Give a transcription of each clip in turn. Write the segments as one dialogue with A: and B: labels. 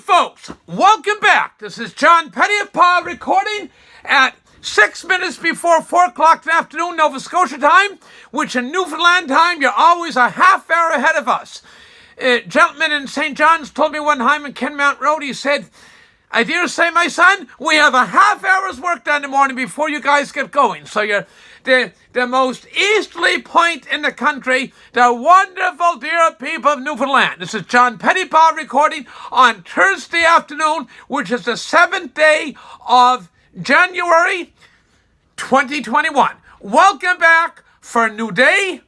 A: folks, welcome back. This is John Pettipas recording at 6 minutes before 4 o'clock in the afternoon, Nova Scotia time, which in Newfoundland time, you're always a half hour ahead of us. A gentleman in St. John's told me one time in Kenmount Road, he said, I dare say, my son, we have a half hour's work done in the morning before you guys get going. So you're the most easterly point in the country, the wonderful dear people of Newfoundland. This is John Pettipas recording on Thursday afternoon, which is the 7th day of January 2021. Welcome back for a new day,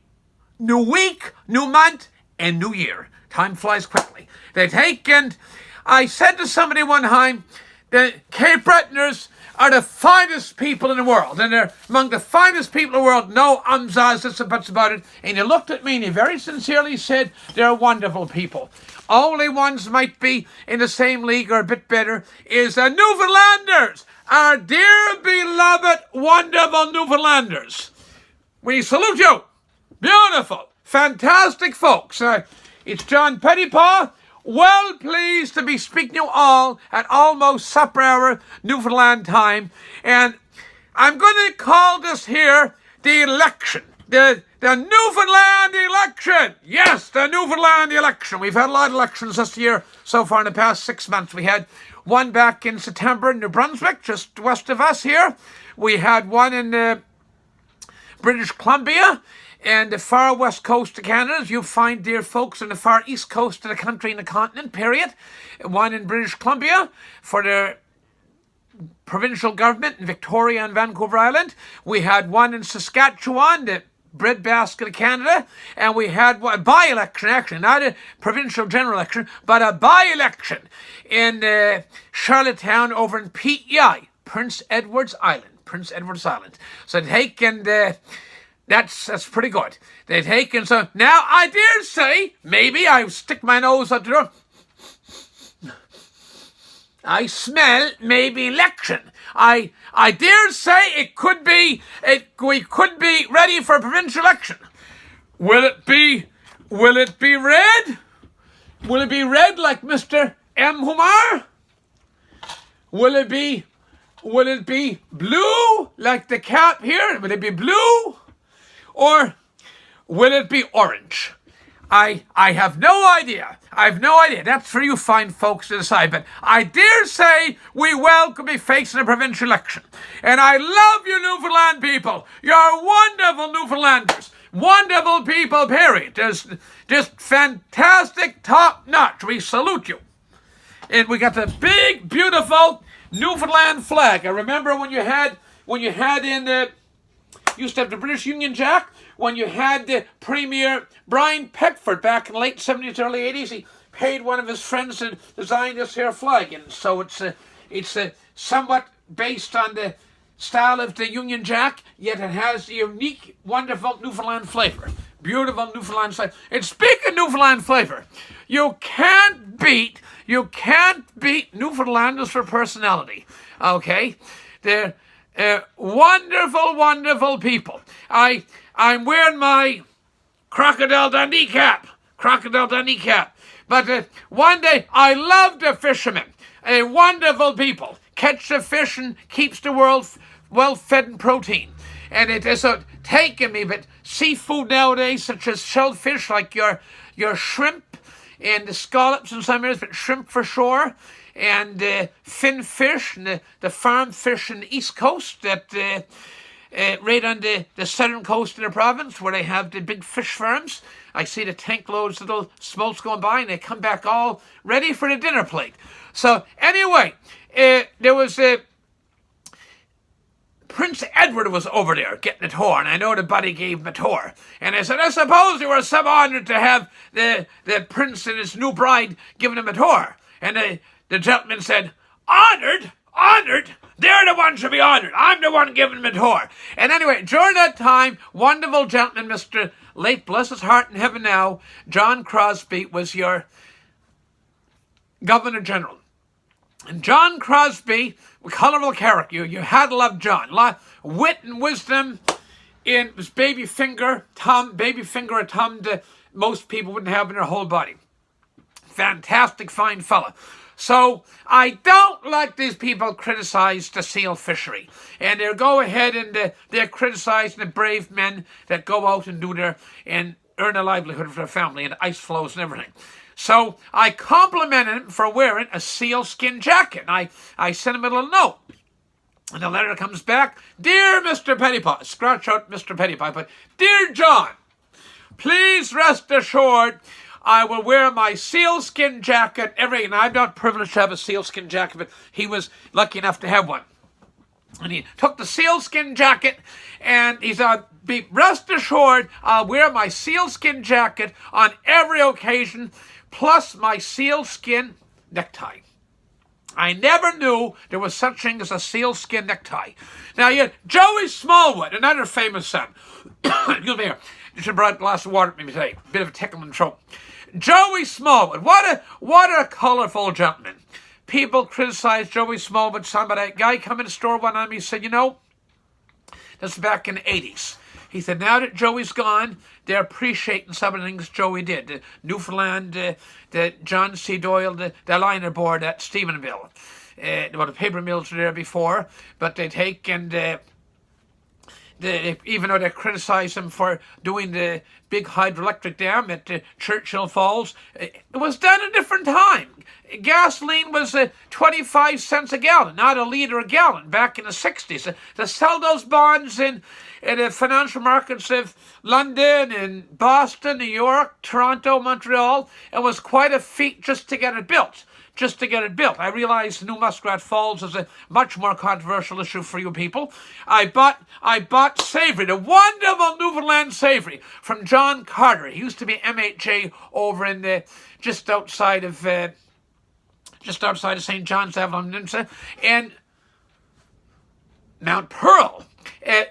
A: new week, new month, and new year. Time flies quickly. And I said to somebody one time, the Cape Bretoners are the finest people in the world, and they're among the finest people in the world, no ums, ahs, this and buts about it. And he looked at me and he very sincerely said, they're wonderful people. Only ones might be in the same league or a bit better is the Newfoundlanders, our dear beloved wonderful Newfoundlanders. We salute you. Beautiful, fantastic folks. It's John Pettipas. Well pleased to be speaking to you all at almost supper hour Newfoundland time. And I'm going to call this here the election. The Newfoundland election. Yes, the Newfoundland election. We've had a lot of elections this year so far in the past 6 months. We had one back in September in New Brunswick, just west of us here. We had one in British Columbia. And the far west coast of Canada, as you find, dear folks, on the far east coast of the country and the continent, period. One in British Columbia for the provincial government in Victoria and Vancouver Island. We had one in Saskatchewan, the breadbasket of Canada. And we had a by-election, actually, not a provincial general election, but a by-election in Charlottetown over in PEI, Prince Edward's Island. Prince Edward's Island. So that's pretty good. They've taken so now I dare say maybe I stick my nose up the door. I smell maybe election. I dare say we could be ready for a provincial election. Will it be red? Will it be red like Mr. M. Humar? Will it be blue like the cap here? Will it be blue? Or will it be orange? I have no idea. I have no idea. That's for you fine folks to decide. But I dare say we could be facing a provincial election. And I love you Newfoundland people. You're wonderful Newfoundlanders. Wonderful people, period. Just fantastic, top notch. We salute you. And we got the big, beautiful Newfoundland flag. I remember when you had in the used to have the British Union Jack, when you had the Premier Brian Peckford back in the late 70s, early 80s, he paid one of his friends to design this here flag. And so it's somewhat based on the style of the Union Jack, yet it has the unique, wonderful Newfoundland flavor. Beautiful Newfoundland flavor. And speaking of Newfoundland flavor, you can't beat Newfoundlanders for personality. Okay? They're wonderful, wonderful people. I'm wearing my Crocodile Dundee cap. But one day, I love the fishermen. Wonderful people. Catch the fish and keeps the world well fed in protein. And it is taken me, but seafood nowadays, such as shellfish, like your shrimp and the scallops in some areas, but shrimp for sure. And fin fish, and the farm fish in the east coast, that right on the southern coast of the province, where they have the big fish farms. I see the tank loads, little smolts going by, and they come back all ready for the dinner plate. So anyway, there was Prince Edward was over there getting a tour, and I know the buddy gave him a tour. And I said, I suppose you were so honored to have the prince and his new bride giving him a tour. And the gentleman said, honored? They're the ones to be honored. I'm the one giving them a tour. And anyway, during that time, wonderful gentleman, Mr. late, bless his heart in heaven now, John Crosby was your Governor General. And John Crosby, a colourful character. You had to love John. A lot of wit and wisdom in his baby finger, a thumb that most people wouldn't have in their whole body. Fantastic, fine fella. So I don't like these people criticize the seal fishery. And they go ahead and they're criticizing the brave men that go out and do and earn a livelihood for their family and ice floes and everything. So I complimented him for wearing a sealskin jacket. And I sent him a little note. And the letter comes back, "Dear Mr. Pettipas," scratch out Mr. Pettipas, but "Dear John, please rest assured I will wear my sealskin jacket and I'm not privileged to have a sealskin jacket, but he was lucky enough to have one. And he took the sealskin jacket and he said, "Be rest assured I'll wear my sealskin jacket on every occasion, plus my sealskin necktie." I never knew there was such thing as a sealskin necktie. Now, you had Joey Smallwood, another famous son. Excuse me here. You should have brought a glass of water with me today. Bit of a tickle in the throat. Joey Smallwood, what a colorful gentleman. People criticized Joey Smallwood. Somebody, a guy come in the store one night, he said, "You know, this is back in the 80s. He said, now that Joey's gone, they're appreciating some of the things Joey did. The Newfoundland, the John C. Doyle, the liner board at Stephenville. The paper mills were there before, but they take and even though they criticize him for doing the big hydroelectric dam at Churchill Falls, it was done at a different time. Gasoline was 25 cents a gallon, not a liter a gallon, back in the 60s. To sell those bonds in the financial markets of London and Boston, New York, Toronto, Montreal, it was quite a feat just to get it built. I realize New Muskrat Falls is a much more controversial issue for you people. I bought savory, the wonderful Newfoundland savory from John Carter. He used to be MHA over in just outside of St. John's, Avalon, and Mount Pearl.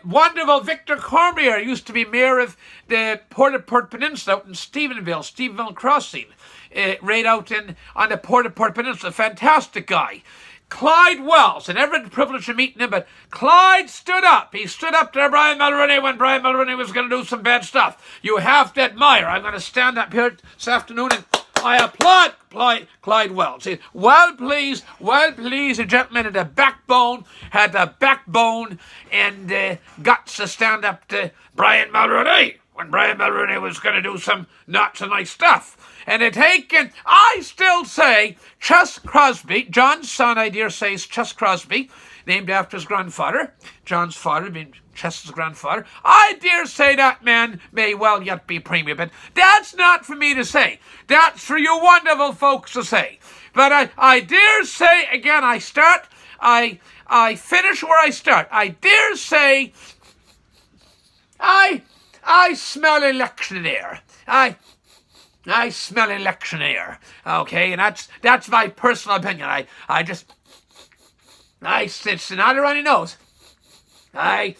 A: Wonderful Victor Cormier used to be mayor of the Port Peninsula out in Stephenville Crossing. Right out on the Port Peninsula. Fantastic guy. Clyde Wells, I never had the privilege of meeting him, but Clyde stood up. He stood up to Brian Mulroney when Brian Mulroney was going to do some bad stuff. You have to admire. I'm going to stand up here this afternoon and I applaud Clyde Wells. Well pleased, a gentleman had a backbone and guts to stand up to Brian Mulroney when Brian Mulroney was going to do some not so nice stuff. And I still say, Chess Crosby, John's son, I dare say, is Chess Crosby, named after his grandfather, John's father being Chess's grandfather. I dare say that man may well yet be premier, but that's not for me to say. That's for you wonderful folks to say. But I dare say, again, I finish where I start. I dare say, I smell election air. I smell election air, okay, and that's my personal opinion. It's not a runny nose. My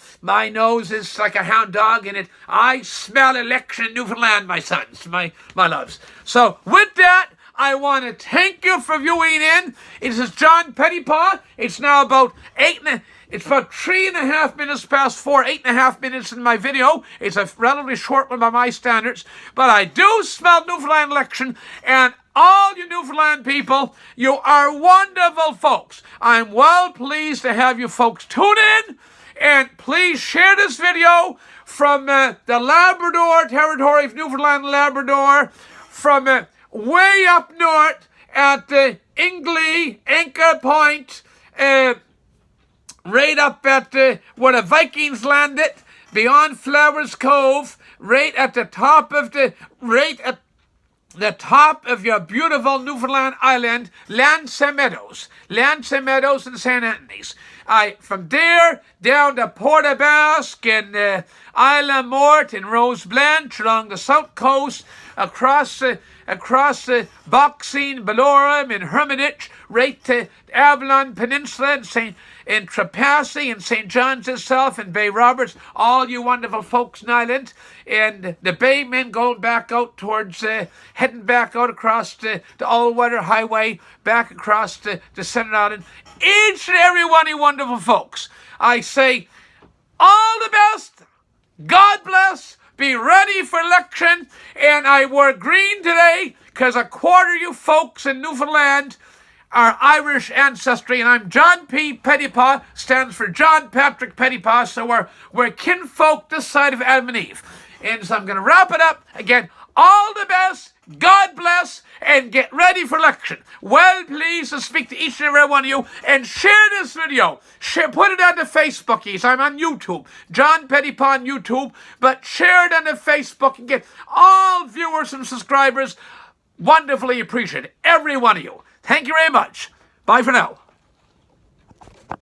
A: nose is like a hound dog, and I smell election in Newfoundland, my sons, my loves. So with that, I want to thank you for viewing in. This is John Pettipas. It's now about 3.5 minutes past 4, 8.5 minutes in my video. It's a relatively short one by my standards, but I do smell Newfoundland election, and all you Newfoundland people, you are wonderful folks. I'm well pleased to have you folks tune in, and please share this video from the Labrador territory of Newfoundland and Labrador, from way up north at Ingley, Anchor Point, right up at where the Vikings landed, beyond Flowers Cove, right at the top of your beautiful Newfoundland island, Lancet Meadows and St. Anthony's. From there down to Pettipas and Isla Morte and Rose Blanche along the south coast, across Boxing, Belorem and Hermitage, right to Avalon Peninsula and Trepassey and St. John's itself and Bay Roberts, all you wonderful folks in Ireland, and the Baymen going back out towards, heading back out across the All-Weather Highway, back across the Senate Island. Each and every one of you wonderful folks, I say, all the best, God bless, be ready for election, and I wore green today because a quarter of you folks in Newfoundland our Irish ancestry, and I'm John P. Pettipas, stands for John Patrick Pettipas, so we're kinfolk this side of Adam and Eve. And so I'm going to wrap it up again. All the best, God bless, and get ready for election. Well pleased to speak to each and every one of you, and share this video. Put it on the Facebookies. I'm on YouTube, John Pettipas on YouTube, but share it on the Facebook and get all viewers and subscribers. Wonderfully appreciated, every one of you. Thank you very much. Bye for now.